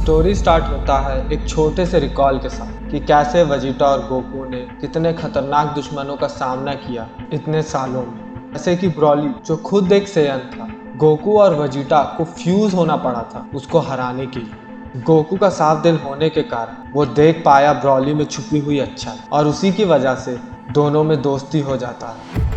Story start होता है एक छोटे से रिकॉल के साथ कि कैसे वेजिटा और गोकू ने कितने खतरनाक दुश्मनों का सामना किया इतने सालों में। जैसे कि ब्रॉली जो खुद एक सेयन था, गोकू और वेजिटा को फ्यूज होना पड़ा था उसको हराने के लिए। गोकू का साफ दिल होने के कारण वो देख पाया ब्रॉली में छुपी हुई अच्छाई और उसी की वजह से दोनों में दोस्ती हो जाता है।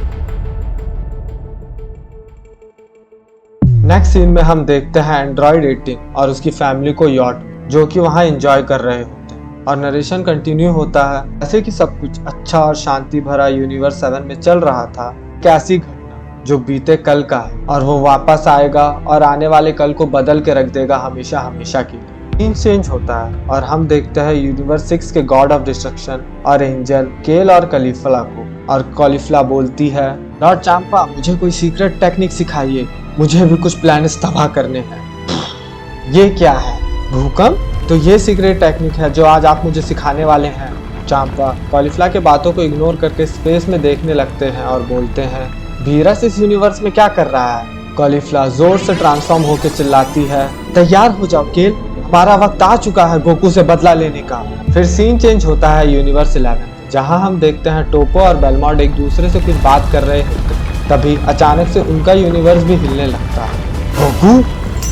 नेक्स्ट सीन में हम देखते हैं एंड्रॉइड 18 और उसकी फैमिली को यॉट जो कि वहाँ एंजॉय कर रहे होते हैं और नरेशन कंटिन्यू होता है जैसे कि सब कुछ अच्छा और शांति भरा यूनिवर्स 7 में चल रहा था। कैसी घटना जो बीते कल का है और वो वापस आएगा और आने वाले कल को बदल के रख देगा हमेशा हमेशा के लिए। सीन चेंज होता है और हम देखते हैं यूनिवर्स 6 के गॉड ऑफ डिस्ट्रक्शन और एंजल केल और कलीफला को। और कलीफला बोलती है, लॉर्ड चांपा मुझे कोई सीक्रेट टेक्निक सिखाइए, मुझे भी कुछ प्लैनेट्स तबाह करने हैं। ये क्या है, भूकंप? तो ये सीक्रेट टेक्निक है जो आज आप मुझे सिखाने वाले हैं। चांपा कॉलीफ्ला के बातों को इग्नोर करके स्पेस में देखने लगते हैं और बोलते हैं, वीरस इस यूनिवर्स में क्या कर रहा है? कॉलीफ्ला जोर से ट्रांसफॉर्म होकर चिल्लाती है, तैयार हो जाओ केल, हमारा वक्त आ चुका है गोकू से बदला लेने का। फिर सीन चेंज होता है यूनिवर्स 11 जहाँ हम देखते हैं टोपो और बेलमॉन्ट एक दूसरे से कुछ बात कर रहे होते हैं। तभी अचानक से उनका यूनिवर्स भी हिलने लगता है। गोकू?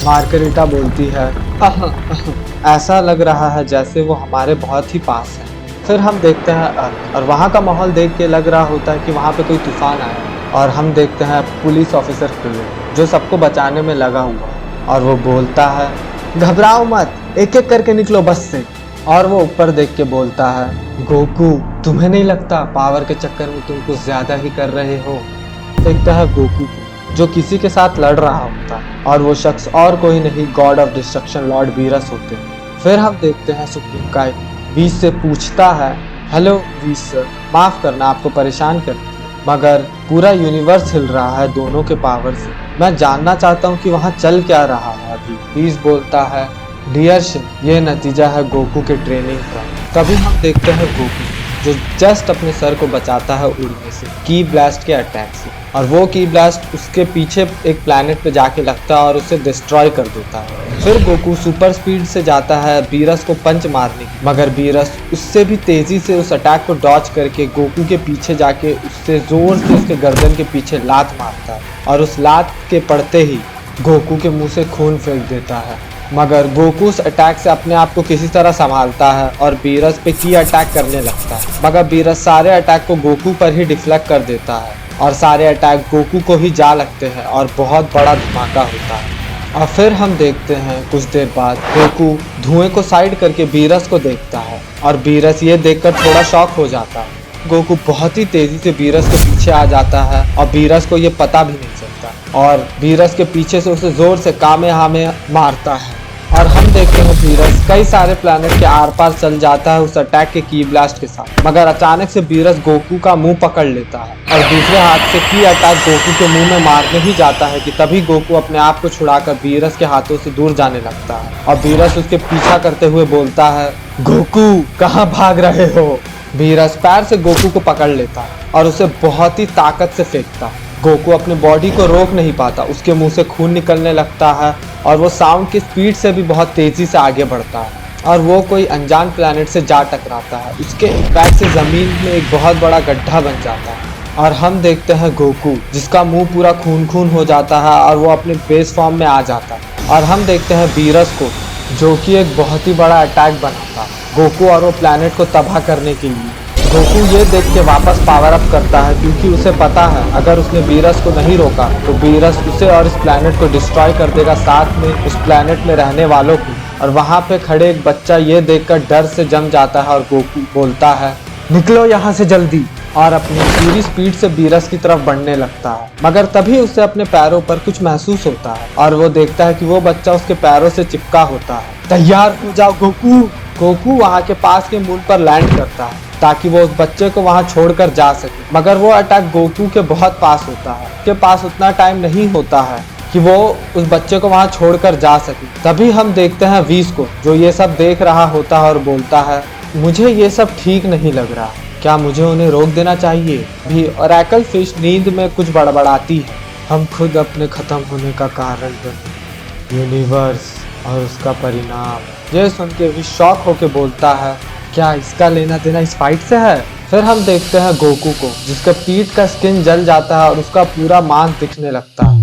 मार्गरीटा बोलती है, ऐसा लग रहा है जैसे वो हमारे बहुत ही पास है। फिर हम देखते हैं अर्थ और वहाँ का माहौल देख के लग रहा होता है कि वहाँ पे कोई तूफान आया। और हम देखते हैं पुलिस ऑफिसर क्रिल जो सबको बचाने में लगा हुआ और वो बोलता है, घबराओ मत, एक एक करके निकलो बस से। और वो ऊपर देख के बोलता है, गोकू तुम्हें नहीं लगता पावर के चक्कर में तुम कुछ ज्यादा ही कर रहे हो? देखता है गोकू को जो किसी के साथ लड़ रहा होता है और वो शख्स और कोई नहीं God of destruction Lord Beerus होते हैं। फिर हम देखते हैं सुप्रीम काई वीस से पूछता है, हेलो वीस सर, माफ करना आपको परेशान कर, मगर पूरा यूनिवर्स हिल रहा है दोनों के पावर से, मैं जानना चाहता हूँ कि वहाँ चल क्या रहा है अभी। वीस बोलता है, डियर शिन, ये नतीजा है गोकू के ट्रेनिंग का। तभी हम देखते हैं गोकू जो जस्ट अपने सर को बचाता है उड़ने से, की ब्लास्ट के अटैक से, और वो की ब्लास्ट उसके पीछे एक प्लैनेट पे जाके लगता है और उसे डिस्ट्रॉय कर देता है। फिर गोकू सुपर स्पीड से जाता है बीरस को पंच मारने, मगर बीरस उससे भी तेजी से उस अटैक को डॉज करके गोकू के पीछे जाके उससे जोर से उसके गर्दन के पीछे लात मारता है और उस लात के पड़ते ही गोकू के मुंह से खून फेंक देता है। मगर गोकू उस अटैक से अपने आप को किसी तरह संभालता है और बीरस पे की अटैक करने लगता है, मगर बीरस सारे अटैक को गोकू पर ही डिफ्लेक्ट कर देता है और सारे अटैक गोकू को ही जा लगते हैं और बहुत बड़ा धमाका होता है। और फिर हम देखते हैं कुछ देर बाद गोकू धुएं को साइड करके बीरस को देखता है और बीरस ये देखकर थोड़ा शॉक हो जाता है। गोकू बहुत ही तेजी से बीरस के पीछे आ जाता है और बीरस को ये पता भी नहीं चलता और बीरस के पीछे से उसे जोर से कामे मारता है। और हम देखते हैं बीरस कई सारे प्लैनेट के आर पार चल जाता है उस अटैक के की ब्लास्ट के साथ, मगर अचानक से बीरस गोकू का मुंह पकड़ लेता है और दूसरे हाथ से की अटैक गोकू के मुंह में मारने ही जाता है कि तभी गोकू अपने आप को छुड़ाकर बीरस के हाथों से दूर जाने लगता है और बीरस उसके पीछा करते हुए बोलता है, गोकू कहाँ भाग रहे हो? बीरस पैर से गोकू को पकड़ लेता है और उसे बहुत ही ताकत से फेंकता है। गोकू अपने बॉडी को रोक नहीं पाता, उसके मुंह से खून निकलने लगता है और वो साउंड की स्पीड से भी बहुत तेजी से आगे बढ़ता है और वो कोई अनजान प्लैनेट से जा टकराता है। उसके इम्पैक्ट से जमीन में एक बहुत बड़ा गड्ढा बन जाता है और हम देखते हैं गोकू जिसका मुंह पूरा खून हो जाता है और वो अपने बेस फॉर्म में आ जाता है। और हम देखते हैं बीरस को जो कि एक बहुत ही बड़ा अटैक बनाता है गोकू और वो प्लैनेट को तबाह करने के लिए। गोकू ये देख के वापस पावर अप करता है क्योंकि उसे पता है अगर उसने बीरस को नहीं रोका तो बीरस उसे और इस प्लैनेट को डिस्ट्रॉय कर देगा, साथ में उस प्लैनेट में रहने वालों को। और वहाँ पे खड़े एक बच्चा ये देखकर डर से जम जाता है और गोकू बोलता है, निकलो यहाँ से जल्दी, और अपनी पूरी स्पीड से बीरस की तरफ बढ़ने लगता है। मगर तभी उसे अपने पैरों पर कुछ महसूस होता है और वो देखता है कि वो बच्चा उसके पैरों से चिपका होता है। तैयार हो जाओ गोकू। गोकू वहाँ के पास के मून पर लैंड करता है ताकि वो उस बच्चे को वहां छोड़कर जा सके, मगर वो अटैक गोकू के बहुत पास होता है, उसके पास उतना टाइम नहीं होता है कि वो उस बच्चे को वहां छोड़कर जा सके। तभी हम देखते हैं वीस को जो ये सब देख रहा होता है और बोलता है, मुझे ये सब ठीक नहीं लग रहा, क्या मुझे उन्हें रोक देना चाहिए? भी ओरेकल फिश नींद में कुछ बड़बड़ाती है, हम खुद अपने खत्म होने का कारण बने, यूनिवर्स और उसका परिणाम। ये सुन के भी शॉक होके बोलता है, क्या इसका लेना देना इस फाइट से है? फिर हम देखते हैं गोकू को, जिसके पीठ का स्किन जल जाता है और उसका पूरा मांस दिखने लगता है।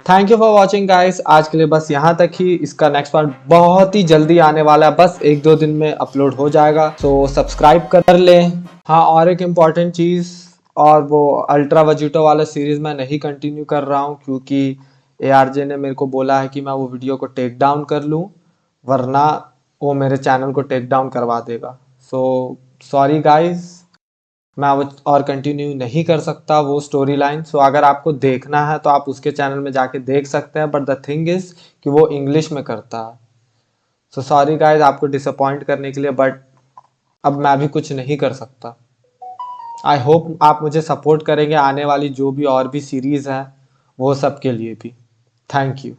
Thank you for watching guys. आज के लिए बस यहाँ तक ही। इसका नेक्स्ट पार्ट बहुत ही जल्दी आने वाला है, बस 1-2 दिन में अपलोड हो जाएगा, तो सब्सक्राइब कर लें। हाँ, और एक इम्पॉर्टेंट चीज़, और वो अल्ट्रा वजीटो वाला सीरीज मैं नहीं कंटिन्यू कर रहा हूँ, क्योंकि ARJ ने मेरे को बोला है कि मैं वो वीडियो को टेक डाउन कर लूँ, वरना वो मेरे चैनल को टेक डाउन करवा देगा। सो सॉरी गाइस, मैं वो और कंटिन्यू नहीं कर सकता वो स्टोरी लाइन। सो अगर आपको देखना है तो आप उसके चैनल में जाके देख सकते हैं, बट द थिंग इज कि वो इंग्लिश में करता है। सो सॉरी गाइस आपको डिसअपॉइंट करने के लिए, बट अब मैं भी कुछ नहीं कर सकता। आई होप आप मुझे सपोर्ट करेंगे आने वाली जो भी और भी सीरीज है वो सब के लिए भी। Thank you.